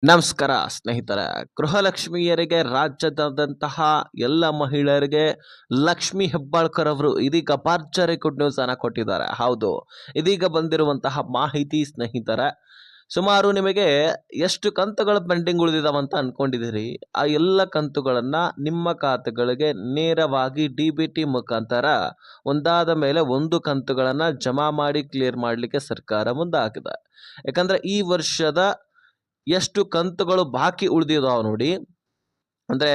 ನಮಸ್ಕಾರ ಸ್ನೇಹಿತರೆ. ಗೃಹಲಕ್ಷ್ಮಿಯರಿಗೆ ರಾಜ್ಯದಾದ್ಯಂತಹ ಎಲ್ಲ ಮಹಿಳೆಯರಿಗೆ ಲಕ್ಷ್ಮಿ ಹೆಬ್ಬಾಳ್ಕರ್ ಅವರು ಇದೀಗ ಭರ್ಜರಿ ಗುಡ್ ನ್ಯೂಸ್ ಅನ್ನ ಕೊಟ್ಟಿದ್ದಾರೆ. ಹೌದು, ಇದೀಗ ಬಂದಿರುವಂತಹ ಮಾಹಿತಿ ಸ್ನೇಹಿತರೆ, ಸುಮಾರು ನಿಮಗೆ ಎಷ್ಟು ಕಂತುಗಳು ಪೆಂಡಿಂಗ್ ಉಳಿದಿದಾವಂತ ಅನ್ಕೊಂಡಿದ್ದೀರಿ, ಆ ಎಲ್ಲ ಕಂತುಗಳನ್ನ ನಿಮ್ಮ ಖಾತೆಗಳಿಗೆ ನೇರವಾಗಿ ಡಿ-ಬಿ-ಟಿ ಮುಖಾಂತರ ಒಂದಾದ ಮೇಲೆ ಒಂದು ಕಂತುಗಳನ್ನ ಜಮಾ ಮಾಡಿ ಕ್ಲಿಯರ್ ಮಾಡಲಿಕ್ಕೆ ಸರ್ಕಾರ ಮುಂದಾಗಿದೆ. ಯಾಕಂದ್ರೆ ಈ ವರ್ಷದ ಎಷ್ಟು ಕಂತುಗಳು ಬಾಕಿ ಉಳಿದಿದಾವೆ ನೋಡಿ, ಅಂದರೆ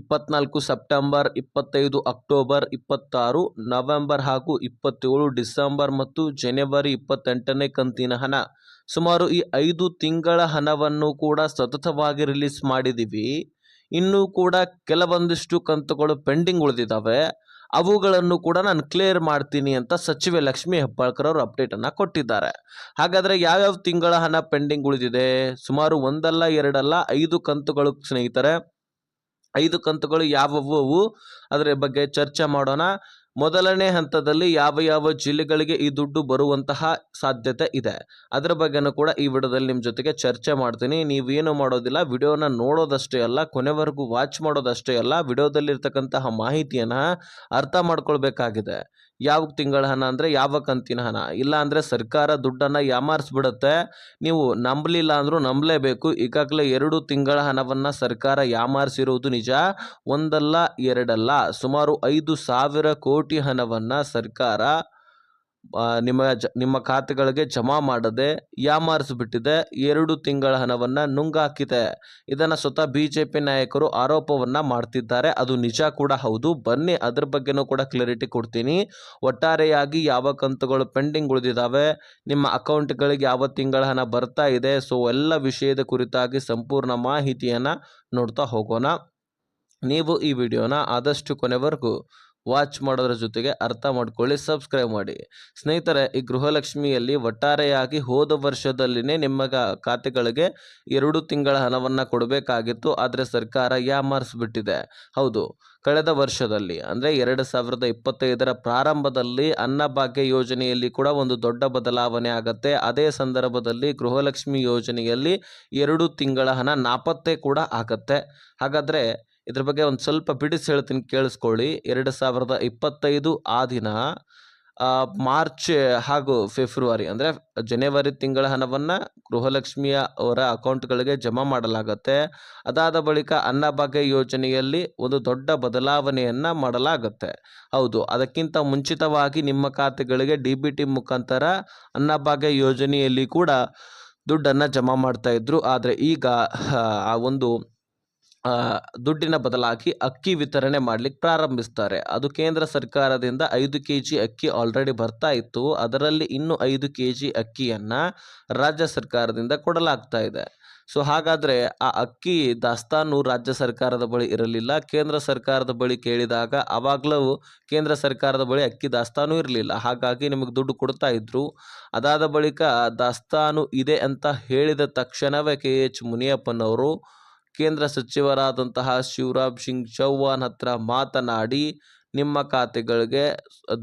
24 ಸೆಪ್ಟೆಂಬರ್, 25 ಅಕ್ಟೋಬರ್, 26 ನವೆಂಬರ್ ಹಾಗೂ 27 ಡಿಸೆಂಬರ್ ಮತ್ತು ಜನವರಿ 28ನೇ ಕಂತಿನ ಹಣ, ಸುಮಾರು ಈ 5 ತಿಂಗಳ ಹಣವನ್ನು ಕೂಡ ಸತತವಾಗಿ ರಿಲೀಸ್ ಮಾಡಿದ್ದೀವಿ. ಇನ್ನೂ ಕೂಡ ಕೆಲವೊಂದಿಷ್ಟು ಕಂತುಗಳು ಪೆಂಡಿಂಗ್ ಉಳಿದಿದ್ದಾವೆ, ಅವುಗಳನ್ನು ಕೂಡ ನಾನು ಕ್ಲಿಯರ್ ಮಾಡ್ತೀನಿ ಅಂತ ಸಚಿವೆ ಲಕ್ಷ್ಮಿ ಹೆಬ್ಬಾಳ್ಕರ್ ಅವರು ಅಪ್ಡೇಟ್ ಅನ್ನ ಕೊಟ್ಟಿದ್ದಾರೆ. ಹಾಗಾದ್ರೆ ಯಾವ್ಯಾವ ತಿಂಗಳ ಹಣ ಪೆಂಡಿಂಗ್ ಉಳಿದಿದೆ? ಸುಮಾರು ಒಂದಲ್ಲ ಎರಡಲ್ಲ 5 ಕಂತುಗಳು ಸ್ನೇಹಿತರೆ. 5 ಕಂತುಗಳು ಯಾವುವು ಅದರ ಬಗ್ಗೆ ಚರ್ಚೆ ಮಾಡೋಣ. ಮೊದಲನೇ ಹಂತದಲ್ಲಿ ಯಾವ ಯಾವ ಜಿಲ್ಲೆಗಳಿಗೆ ಈ ದುಡ್ಡು ಬರುವಂತಹ ಸಾಧ್ಯತೆ ಇದೆ, ಅದರ ಬಗ್ಗೆನೂ ಕೂಡ ಈ ವಿಡಿಯೋದಲ್ಲಿ ನಿಮ್ಮ ಜೊತೆಗೆ ಚರ್ಚೆ ಮಾಡ್ತೀನಿ. ನೀವೇನು ಮಾಡೋದಿಲ್ಲ, ವಿಡಿಯೋನ ನೋಡೋದಷ್ಟೇ ಅಲ್ಲ, ಕೊನೆವರೆಗೂ ವಾಚ್ ಮಾಡೋದಷ್ಟೇ ಅಲ್ಲ, ವಿಡಿಯೋದಲ್ಲಿರ್ತಕ್ಕಂತಹ ಮಾಹಿತಿಯನ್ನ ಅರ್ಥ ಮಾಡ್ಕೊಳ್ಬೇಕಾಗಿದೆ. ಯಾವ ತಿಂಗಳ ಹಣ ಅಂದರೆ ಯಾವ ಕಂತಿನ ಹಣ, ಇಲ್ಲ ಅಂದರೆ ಸರ್ಕಾರ ದುಡ್ಡನ್ನು ಯಾಮಾರಿಸ್ಬಿಡುತ್ತೆ. ನೀವು ನಂಬಲಿಲ್ಲ ಅಂದರೂ ನಂಬಲೇಬೇಕು. ಈಗಾಗಲೇ 2 ತಿಂಗಳ ಹಣವನ್ನು ಸರ್ಕಾರ ಯಾಮಾರಿಸಿರುವುದು ನಿಜ, ಒಂದಲ್ಲ ಎರಡಲ್ಲ, ಸುಮಾರು 5,000 ಕೋಟಿ ಹಣವನ್ನು ಸರ್ಕಾರ ನಿಮ್ಮ ಖಾತೆಗಳಿಗೆ ಜಮಾ ಮಾಡದೆ ಯಾಮಾರಿಸಿಬಿಟ್ಟಿದೆ. 2 ತಿಂಗಳ ಹಣವನ್ನು ನುಂಗಾಕಿದೆ. ಇದನ್ನು ಸ್ವತಃ BJP ನಾಯಕರು ಆರೋಪವನ್ನ ಮಾಡ್ತಿದ್ದಾರೆ. ಅದು ನಿಜ ಕೂಡ ಹೌದು. ಬನ್ನಿ ಅದ್ರ ಬಗ್ಗೆನೂ ಕೂಡ ಕ್ಲಾರಿಟಿ ಕೊಡ್ತೀನಿ. ಒಟ್ಟಾರೆಯಾಗಿ ಯಾವ ಕಂತುಗಳು ಪೆಂಡಿಂಗ್ ಉಳಿದಿದ್ದಾವೆ, ನಿಮ್ಮ ಅಕೌಂಟ್ಗಳಿಗೆ ಯಾವ ತಿಂಗಳ ಹಣ ಬರ್ತಾ ಇದೆ, ಸೊ ಎಲ್ಲ ವಿಷಯದ ಕುರಿತಾಗಿ ಸಂಪೂರ್ಣ ಮಾಹಿತಿಯನ್ನ ನೋಡ್ತಾ ಹೋಗೋಣ. ನೀವು ಈ ವಿಡಿಯೋನ ಆದಷ್ಟು ಕೊನೆವರೆಗೂ ವಾಚ್ ಮಾಡೋದ್ರ ಜೊತೆಗೆ ಅರ್ಥ ಮಾಡ್ಕೊಳ್ಳಿ, ಸಬ್ಸ್ಕ್ರೈಬ್ ಮಾಡಿ. ಸ್ನೇಹಿತರೆ, ಈ ಗೃಹಲಕ್ಷ್ಮಿಯಲ್ಲಿ ಒಟ್ಟಾರೆಯಾಗಿ ಹೋದ ವರ್ಷದಲ್ಲಿನೇ ನಿಮ್ಮ ಖಾತೆಗಳಿಗೆ 2 ತಿಂಗಳ ಹಣವನ್ನು ಕೊಡಬೇಕಾಗಿತ್ತು, ಆದರೆ ಸರ್ಕಾರ ಯಾಮಾರಿಸ್ಬಿಟ್ಟಿದೆ. ಹೌದು, ಕಳೆದ ವರ್ಷದಲ್ಲಿ ಅಂದರೆ 2025ರ ಪ್ರಾರಂಭದಲ್ಲಿ ಅನ್ನಭಾಗ್ಯ ಯೋಜನೆಯಲ್ಲಿ ಕೂಡ ಒಂದು ದೊಡ್ಡ ಬದಲಾವಣೆ ಆಗುತ್ತೆ. ಅದೇ ಸಂದರ್ಭದಲ್ಲಿ ಗೃಹಲಕ್ಷ್ಮಿ ಯೋಜನೆಯಲ್ಲಿ 2 ತಿಂಗಳ ಹಣ ನಾಪತ್ತೆ ಕೂಡ ಆಗತ್ತೆ. ಹಾಗಾದರೆ ಇದ್ರ ಬಗ್ಗೆ ಒಂದು ಸ್ವಲ್ಪ ಬಿಡಿಸಿ ಹೇಳ್ತೀನಿ, ಕೇಳಿಸ್ಕೊಳ್ಳಿ. 2025 ಆ ದಿನ ಮಾರ್ಚ್ ಹಾಗೂ ಫೆಬ್ರವರಿ ಅಂದರೆ ಜನವರಿ ತಿಂಗಳ ಹಣವನ್ನು ಗೃಹಲಕ್ಷ್ಮಿಯ ಅವರ ಅಕೌಂಟ್ಗಳಿಗೆ ಜಮಾ ಮಾಡಲಾಗುತ್ತೆ. ಅದಾದ ಬಳಿಕ ಅನ್ನಭಾಗ್ಯ ಯೋಜನೆಯಲ್ಲಿ ಒಂದು ದೊಡ್ಡ ಬದಲಾವಣೆಯನ್ನು ಮಾಡಲಾಗುತ್ತೆ. ಹೌದು, ಅದಕ್ಕಿಂತ ಮುಂಚಿತವಾಗಿ ನಿಮ್ಮ ಖಾತೆಗಳಿಗೆ ಡಿ-ಬಿ-ಟಿ ಮುಖಾಂತರ ಅನ್ನಭಾಗ್ಯ ಯೋಜನೆಯಲ್ಲಿ ಕೂಡ ದುಡ್ಡನ್ನು ಜಮಾ ಮಾಡ್ತಾ ಇದ್ರು. ಆದರೆ ಈಗ ಆ ಒಂದು ದುಡ್ಡಿನ ಬದಲಾಗಿ ಅಕ್ಕಿ ವಿತರಣೆ ಮಾಡಲಿಕ್ಕೆ ಪ್ರಾರಂಭಿಸ್ತಾರೆ. ಅದು ಕೇಂದ್ರ ಸರ್ಕಾರದಿಂದ 5 kg ಅಕ್ಕಿ ಆಲ್ರೆಡಿ ಬರ್ತಾ ಇತ್ತು, ಅದರಲ್ಲಿ ಇನ್ನು 5 kg ಅಕ್ಕಿಯನ್ನು ರಾಜ್ಯ ಸರ್ಕಾರದಿಂದ ಕೊಡಲಾಗ್ತಾ ಇದೆ. ಸೊ ಹಾಗಾದರೆ ಆ ಅಕ್ಕಿ ದಾಸ್ತಾನು ರಾಜ್ಯ ಸರ್ಕಾರದ ಬಳಿ ಇರಲಿಲ್ಲ, ಕೇಂದ್ರ ಸರ್ಕಾರದ ಬಳಿ ಕೇಳಿದಾಗ ಆವಾಗಲೂ ಕೇಂದ್ರ ಸರ್ಕಾರದ ಬಳಿ ಅಕ್ಕಿ ದಾಸ್ತಾನು ಇರಲಿಲ್ಲ. ಹಾಗಾಗಿ ನಿಮಗೆ ದುಡ್ಡು ಕೊಡ್ತಾ ಇದ್ರು. ಅದಾದ ಬಳಿಕ ದಾಸ್ತಾನು ಇದೆ ಅಂತ ಹೇಳಿದ ತಕ್ಷಣವೇ KH ಮುನಿಯಪ್ಪನವರು ಕೇಂದ್ರ ಸಚಿವರಾದಂತಹ ಶಿವರಾಜ್ ಸಿಂಗ್ ಚೌಹಾಣ್ ಹತ್ರ ಮಾತನಾಡಿ ನಿಮ್ಮ ಖಾತೆಗಳಿಗೆ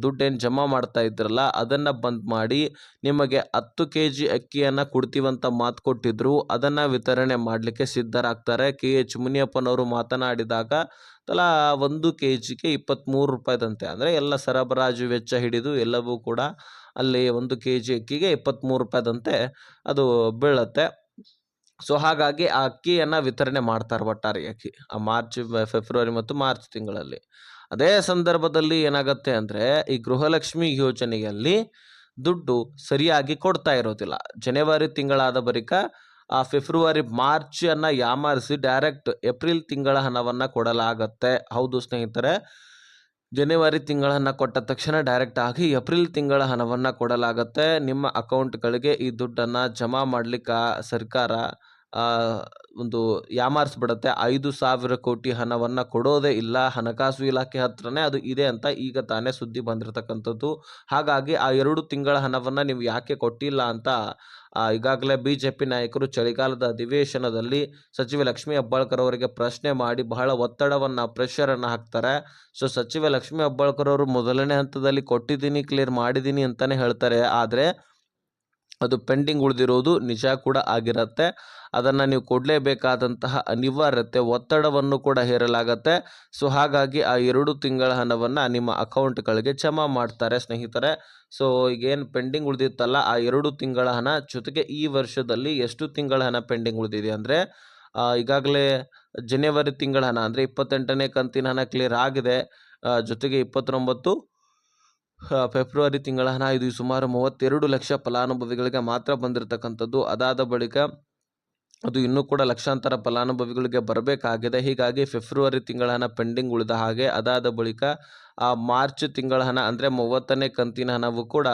ದುಡ್ಡೇನು ಜಮಾ ಮಾಡ್ತಾ ಇದ್ರಲ್ಲ ಅದನ್ನು ಬಂದ್ ಮಾಡಿ ನಿಮಗೆ 10 kg ಅಕ್ಕಿಯನ್ನು ಕೊಡ್ತೀವಂತ ಮಾತು ಕೊಟ್ಟಿದ್ರು, ಅದನ್ನು ವಿತರಣೆ ಮಾಡಲಿಕ್ಕೆ ಸಿದ್ಧರಾಗ್ತಾರೆ. KH ಮುನಿಯಪ್ಪನವರು ಮಾತನಾಡಿದಾಗ ತಲಾ 1 kgಗೆ 23 ರೂಪಾಯಿದಂತೆ, ಅಂದರೆ ಎಲ್ಲ ಸರಬರಾಜು ವೆಚ್ಚ ಹಿಡಿದು ಎಲ್ಲವೂ ಕೂಡ ಅಲ್ಲಿ 1 kg ಅಕ್ಕಿಗೆ 23 ರೂಪಾಯಿದಂತೆ ಅದು ಬೀಳುತ್ತೆ. ಸೊ ಹಾಗಾಗಿ ಆ ಅಕ್ಕಿಯನ್ನು ವಿತರಣೆ ಮಾಡ್ತಾರೆ, ಒಟ್ಟಾರೆಯಾಗಿ ಆ ಮಾರ್ಚ್, ಫೆಬ್ರವರಿ ಮತ್ತು ಮಾರ್ಚ್ ತಿಂಗಳಲ್ಲಿ. ಅದೇ ಸಂದರ್ಭದಲ್ಲಿ ಏನಾಗುತ್ತೆ ಅಂದರೆ ಈ ಗೃಹಲಕ್ಷ್ಮಿ ಯೋಜನೆಯಲ್ಲಿ ದುಡ್ಡು ಸರಿಯಾಗಿ ಕೊಡ್ತಾ ಇರೋದಿಲ್ಲ. ಜನವರಿ ತಿಂಗಳಾದ ಬಳಿಕ ಆ ಫೆಬ್ರವರಿ ಮಾರ್ಚನ್ನು ಯಾಮಾರಿಸಿ ಡೈರೆಕ್ಟ್ ಏಪ್ರಿಲ್ ತಿಂಗಳ ಹಣವನ್ನು ಕೊಡಲಾಗತ್ತೆ. ಹೌದು ಸ್ನೇಹಿತರೆ, ಜನವರಿ ತಿಂಗಳ ಹಣ ಕೊಟ್ಟ ತಕ್ಷಣ ಡೈರೆಕ್ಟ್ ಆಗಿ ಏಪ್ರಿಲ್ ತಿಂಗಳ ಹಣವನ್ನು ಕೊಡಲಾಗತ್ತೆ. ನಿಮ್ಮ ಅಕೌಂಟ್ಗಳಿಗೆ ಈ ದುಡ್ಡನ್ನು ಜಮಾ ಮಾಡಲಿಕ್ಕೆ ಸರ್ಕಾರ ಒಂದು ಯಾಮಾರಿಸ್ಬಿಡುತ್ತೆ. 5,000 ಕೋಟಿ ಹಣವನ್ನು ಕೊಡೋದೇ ಇಲ್ಲ, ಹಣಕಾಸು ಇಲಾಖೆ ಹತ್ರನೇ ಅದು ಇದೆ ಅಂತ ಈಗ ತಾನೇ ಸುದ್ದಿ ಬಂದಿರತಕ್ಕಂಥದ್ದು. ಹಾಗಾಗಿ ಆ 2 ತಿಂಗಳ ಹಣವನ್ನು ನೀವು ಯಾಕೆ ಕೊಟ್ಟಿಲ್ಲ ಅಂತ ಈಗಾಗಲೇ BJP ನಾಯಕರು ಚಳಿಗಾಲದ ಅಧಿವೇಶನದಲ್ಲಿ ಸಚಿವೆ ಲಕ್ಷ್ಮಿ ಹೆಬ್ಬಾಳ್ಕರ್ ಅವರಿಗೆ ಪ್ರಶ್ನೆ ಮಾಡಿ ಬಹಳ ಒತ್ತಡವನ್ನು, ಪ್ರೆಷರನ್ನು ಹಾಕ್ತಾರೆ. ಸೊ ಸಚಿವೆ ಲಕ್ಷ್ಮಿ ಹೆಬ್ಬಾಳ್ಕರ್ ಅವರು ಮೊದಲನೇ ಹಂತದಲ್ಲಿ ಕೊಟ್ಟಿದ್ದೀನಿ, ಕ್ಲಿಯರ್ ಮಾಡಿದ್ದೀನಿ ಅಂತಲೇ ಹೇಳ್ತಾರೆ. ಆದರೆ ಅದು ಪೆಂಡಿಂಗ್ ಉಳಿದಿರೋದು ನಿಜ ಕೂಡ ಆಗಿರುತ್ತೆ. ಅದನ್ನು ನೀವು ಕೊಡಲೇಬೇಕಾದಂತಹ ಅನಿವಾರ್ಯತೆ, ಒತ್ತಡವನ್ನು ಕೂಡ ಹೇರಲಾಗತ್ತೆ. ಸೊ ಹಾಗಾಗಿ ಆ 2 ತಿಂಗಳ ಹಣವನ್ನು ನಿಮ್ಮ ಅಕೌಂಟ್ಗಳಿಗೆ ಜಮಾ ಮಾಡ್ತಾರೆ ಸ್ನೇಹಿತರೆ. ಸೊ ಈಗೇನು ಪೆಂಡಿಂಗ್ ಉಳಿದಿತ್ತಲ್ಲ ಆ 2 ತಿಂಗಳ ಹಣ ಜೊತೆಗೆ ಈ ವರ್ಷದಲ್ಲಿ ಎಷ್ಟು ತಿಂಗಳ ಹಣ ಪೆಂಡಿಂಗ್ ಉಳಿದಿದೆ ಅಂದರೆ ಈಗಾಗಲೇ ಜನವರಿ ತಿಂಗಳ ಹಣ ಅಂದರೆ 28ನೇ ಕಂತಿನ ಹಣ ಕ್ಲಿಯರ್ ಆಗಿದೆ. ಜೊತೆಗೆ 29 ಫೆಬ್ರವರಿ ತಿಂಗಳ ಹಣ ಇದು ಸುಮಾರು 32 ಲಕ್ಷ ಫಲಾನುಭವಿಗಳಿಗೆ ಮಾತ್ರ ಬಂದಿರತಕ್ಕಂಥದ್ದು. ಅದಾದ ಬಳಿಕ ಅದು ಇನ್ನೂ ಕೂಡ ಲಕ್ಷಾಂತರ ಫಲಾನುಭವಿಗಳಿಗೆ ಬರಬೇಕಾಗಿದೆ. ಹೀಗಾಗಿ ಫೆಬ್ರವರಿ ತಿಂಗಳ ಹಣ ಪೆಂಡಿಂಗ್ ಉಳಿದ ಹಾಗೆ. ಅದಾದ ಬಳಿಕ ಮಾರ್ಚ್ ತಿಂಗಳ ಹಣ ಅಂದರೆ 30ನೇ ಕಂತಿನ ಹಣವು ಕೂಡ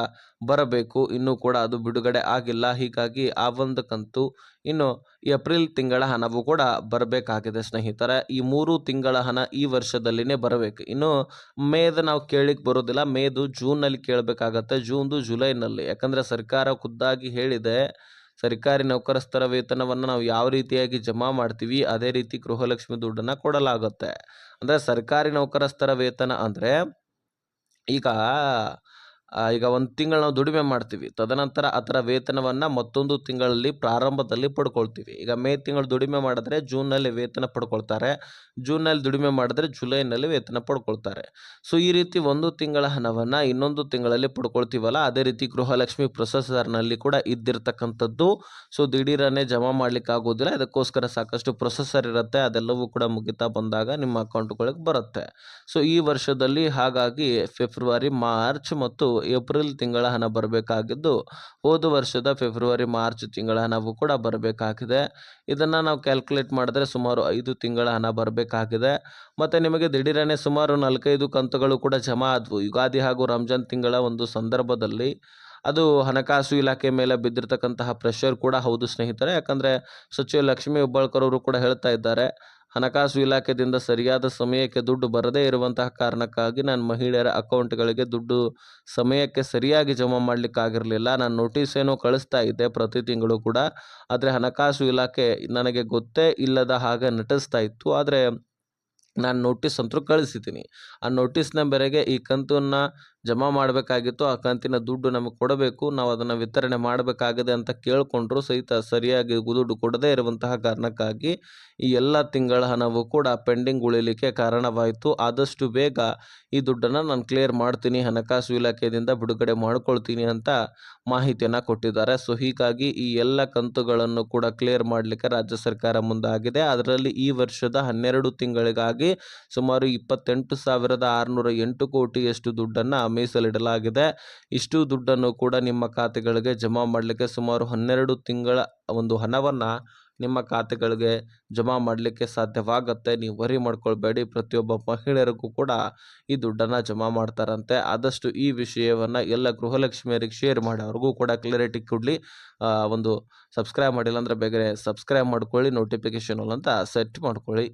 ಬರಬೇಕು. ಇನ್ನೂ ಕೂಡ ಅದು ಬಿಡುಗಡೆ ಆಗಿಲ್ಲ. ಹೀಗಾಗಿ ಆ ಒಂದು ಕಂತು ಇನ್ನು ಏಪ್ರಿಲ್ ತಿಂಗಳ ಹಣವು ಕೂಡ ಬರಬೇಕಾಗಿದೆ ಸ್ನೇಹಿತರೆ. ಈ 3 ತಿಂಗಳ ಹಣ ಈ ವರ್ಷದಲ್ಲಿನೇ ಬರಬೇಕು. ಇನ್ನು ಮೇದು ನಾವು ಕೇಳಲಿಕ್ಕೆ ಬರೋದಿಲ್ಲ. ಮೇದು ಜೂನ್ನಲ್ಲಿ ಕೇಳಬೇಕಾಗತ್ತೆ, ಜೂನ್ದು ಜುಲೈನಲ್ಲಿ. ಯಾಕಂದರೆ ಸರ್ಕಾರ ಖುದ್ದಾಗಿ ಹೇಳಿದೆ, ಸರ್ಕಾರಿ ನೌಕರಸ್ಥರ ವೇತನವನ್ನು ನಾವು ಯಾವ ರೀತಿಯಾಗಿ ಜಮಾ ಮಾಡ್ತೀವಿ ಅದೇ ರೀತಿ ಗೃಹಲಕ್ಷ್ಮಿ ದುಡ್ಡನ್ನು ಕೊಡಲಾಗುತ್ತೆ. ಅಂದರೆ ಸರ್ಕಾರಿ ನೌಕರಸ್ಥರ ವೇತನ ಅಂದರೆ ಈಗ ಈಗ ಒಂದು ತಿಂಗಳು ನಾವು ದುಡಿಮೆ ಮಾಡ್ತೀವಿ, ತದನಂತರ ಅದರ ವೇತನವನ್ನು ಮತ್ತೊಂದು ತಿಂಗಳಲ್ಲಿ ಪ್ರಾರಂಭದಲ್ಲಿ ಪಡ್ಕೊಳ್ತೀವಿ. ಈಗ ಮೇ ತಿಂಗಳು ದುಡಿಮೆ ಮಾಡಿದ್ರೆ ಜೂನ್ನಲ್ಲಿ ವೇತನ ಪಡ್ಕೊಳ್ತಾರೆ, ಜೂನ್ನಲ್ಲಿ ದುಡಿಮೆ ಮಾಡಿದ್ರೆ ಜುಲೈನಲ್ಲಿ ವೇತನ ಪಡ್ಕೊಳ್ತಾರೆ. ಸೊ ಈ ರೀತಿ ಒಂದು ತಿಂಗಳ ಹಣವನ್ನು ಇನ್ನೊಂದು ತಿಂಗಳಲ್ಲಿ ಪಡ್ಕೊಳ್ತೀವಲ್ಲ, ಅದೇ ರೀತಿ ಗೃಹಲಕ್ಷ್ಮಿ ಪ್ರೊಸೆಸರ್ನಲ್ಲಿ ಕೂಡ ಇದ್ದಿರ್ತಕ್ಕಂಥದ್ದು. ಸೊ ದಿಢೀರನೇ ಜಮಾ ಮಾಡ್ಲಿಕ್ಕೆ ಆಗೋದಿಲ್ಲ, ಅದಕ್ಕೋಸ್ಕರ ಸಾಕಷ್ಟು ಪ್ರೊಸೆಸರ್ ಇರುತ್ತೆ. ಅದೆಲ್ಲವೂ ಕೂಡ ಮುಗಿತಾ ಬಂದಾಗ ನಿಮ್ಮ ಅಕೌಂಟ್ಗಳಿಗೆ ಬರುತ್ತೆ. ಸೊ ಈ ವರ್ಷದಲ್ಲಿ ಹಾಗಾಗಿ ಫೆಬ್ರವರಿ, ಮಾರ್ಚ್ ಮತ್ತು ಏಪ್ರಿಲ್ ತಿಂಗಳ ಹಣ ಬರಬೇಕಾಗಿದ್ದು, ಹೋದ ವರ್ಷದ ಫೆಬ್ರವರಿ, ಮಾರ್ಚ್ ತಿಂಗಳ ಹಣವು ಕೂಡ ಬರಬೇಕಾಗಿದೆ. ಇದನ್ನು ನಾವು ಕ್ಯಾಲ್ಕುಲೇಟ್ ಮಾಡಿದ್ರೆ ಸುಮಾರು 5 ತಿಂಗಳ ಹಣ ಬರಬೇಕಾಗಿದೆ. ಮತ್ತು ನಿಮಗೆ ದಿಢೀರನೆ ಸುಮಾರು 4-5 ಕಂತುಗಳು ಕೂಡ ಜಮಾ ಆದವು ಯುಗಾದಿ ಹಾಗೂ ರಂಜಾನ್ ತಿಂಗಳ ಒಂದು ಸಂದರ್ಭದಲ್ಲಿ. ಅದು ಹಣಕಾಸು ಇಲಾಖೆ ಮೇಲೆ ಬಿದ್ದಿರ್ತಕ್ಕಂತಹ ಪ್ರೆಷರ್ ಕೂಡ ಹೌದು ಸ್ನೇಹಿತರೆ. ಯಾಕಂದರೆ ಸಚಿವ ಲಕ್ಷ್ಮೀ ಹೆಬ್ಬಾಳ್ಕರ್ ಅವರು ಕೂಡ ಹೇಳ್ತಾ ಇದ್ದಾರೆ, ಹಣಕಾಸು ಇಲಾಖೆಯಿಂದ ಸರಿಯಾದ ಸಮಯಕ್ಕೆ ದುಡ್ಡು ಬರದೇ ಇರುವಂತಹ ಕಾರಣಕ್ಕಾಗಿ ನಾನು ಮಹಿಳೆಯರ ಅಕೌಂಟ್ಗಳಿಗೆ ದುಡ್ಡು ಸಮಯಕ್ಕೆ ಸರಿಯಾಗಿ ಜಮಾ ಮಾಡಲಿಕ್ಕಾಗಿರಲಿಲ್ಲ. ನಾನು ನೋಟಿಸ್ ಏನೋ ಕಳಿಸ್ತಾ ಇದ್ದೆ ಪ್ರತಿ ತಿಂಗಳು ಕೂಡ, ಆದರೆ ಹಣಕಾಸು ಇಲಾಖೆ ನನಗೆ ಗೊತ್ತೇ ಇಲ್ಲದ ಹಾಗೆ ನಟಿಸ್ತಾ ಇತ್ತು. ಆದರೆ ನಾನು ನೋಟಿಸ್ ಅಂತೂ ಕಳಿಸಿದ್ದೀನಿ. ಆ ನೋಟಿಸ್ನ ಮೇರೆಗೆ ಈ ಕಂತನ್ನು ಜಮಾ ಮಾಡಬೇಕಾಗಿತ್ತು, ಆ ಕಂತಿನ ದುಡ್ಡು ನಮಗೆ ಕೊಡಬೇಕು, ನಾವು ಅದನ್ನು ವಿತರಣೆ ಮಾಡಬೇಕಾಗಿದೆ ಅಂತ ಕೇಳಿಕೊಂಡ್ರು ಸಹಿತ ಸರಿಯಾಗಿ ದುಡ್ಡು ಕೊಡದೇ ಇರುವಂತಹ ಕಾರಣಕ್ಕಾಗಿ ಈ ಎಲ್ಲ ತಿಂಗಳ ಹಣವು ಕೂಡ ಪೆಂಡಿಂಗ್ ಉಳಿಲಿಕ್ಕೆ ಕಾರಣವಾಯಿತು. ಆದಷ್ಟು ಬೇಗ ಈ ದುಡ್ಡನ್ನು ನಾನು ಕ್ಲಿಯರ್ ಮಾಡ್ತೀನಿ, ಹಣಕಾಸು ಇಲಾಖೆಯಿಂದ ಬಿಡುಗಡೆ ಮಾಡ್ಕೊಳ್ತೀನಿ ಅಂತ ಮಾಹಿತಿಯನ್ನು ಕೊಟ್ಟಿದ್ದಾರೆ. ಸೊ ಹೀಗಾಗಿ ಈ ಎಲ್ಲ ಕಂತುಗಳನ್ನು ಕೂಡ ಕ್ಲಿಯರ್ ಮಾಡಲಿಕ್ಕೆ ರಾಜ್ಯ ಸರ್ಕಾರ ಮುಂದಾಗಿದೆ. ಅದರಲ್ಲಿ ಈ ವರ್ಷದ 12 ತಿಂಗಳಿಗಾಗಿ ಸುಮಾರು 28,608 ಕೋಟಿಯಷ್ಟು ದುಡ್ಡನ್ನು ಮೀಸಲಿಡಲಾಗಿದೆ. ಇಷ್ಟು ದುಡ್ಡನ್ನು ಕೂಡ ನಿಮ್ಮ ಖಾತೆಗಳಿಗೆ ಜಮಾ ಮಾಡಲಿಕ್ಕೆ ಸುಮಾರು 12 ತಿಂಗಳ ಒಂದು ಹಣವನ್ನು ನಿಮ್ಮ ಖಾತೆಗಳಿಗೆ ಜಮಾ ಮಾಡಲಿಕ್ಕೆ ಸಾಧ್ಯವಾಗುತ್ತೆ. ನೀವು ವರಿ ಮಾಡ್ಕೊಳ್ಬೇಡಿ, ಪ್ರತಿಯೊಬ್ಬ ಮಹಿಳೆಯರಿಗೂ ಕೂಡ ಈ ದುಡ್ಡನ್ನು ಜಮಾ ಮಾಡ್ತಾರಂತೆ. ಆದಷ್ಟು ಈ ವಿಷಯವನ್ನು ಎಲ್ಲ ಗೃಹಲಕ್ಷ್ಮಿಯರಿಗೆ ಶೇರ್ ಮಾಡಿ, ಅವ್ರಿಗೂ ಕೂಡ ಕ್ಲಿಯರಿಟಿ ಕೊಡಲಿ. ಒಂದು ಸಬ್ಸ್ಕ್ರೈಬ್ ಮಾಡಿಲ್ಲ ಅಂದರೆ ಬೇಗನೆ ಸಬ್ಸ್ಕ್ರೈಬ್ ಮಾಡ್ಕೊಳ್ಳಿ, ನೋಟಿಫಿಕೇಷನ್ ಅಂತ ಸೆಟ್ ಮಾಡ್ಕೊಳ್ಳಿ.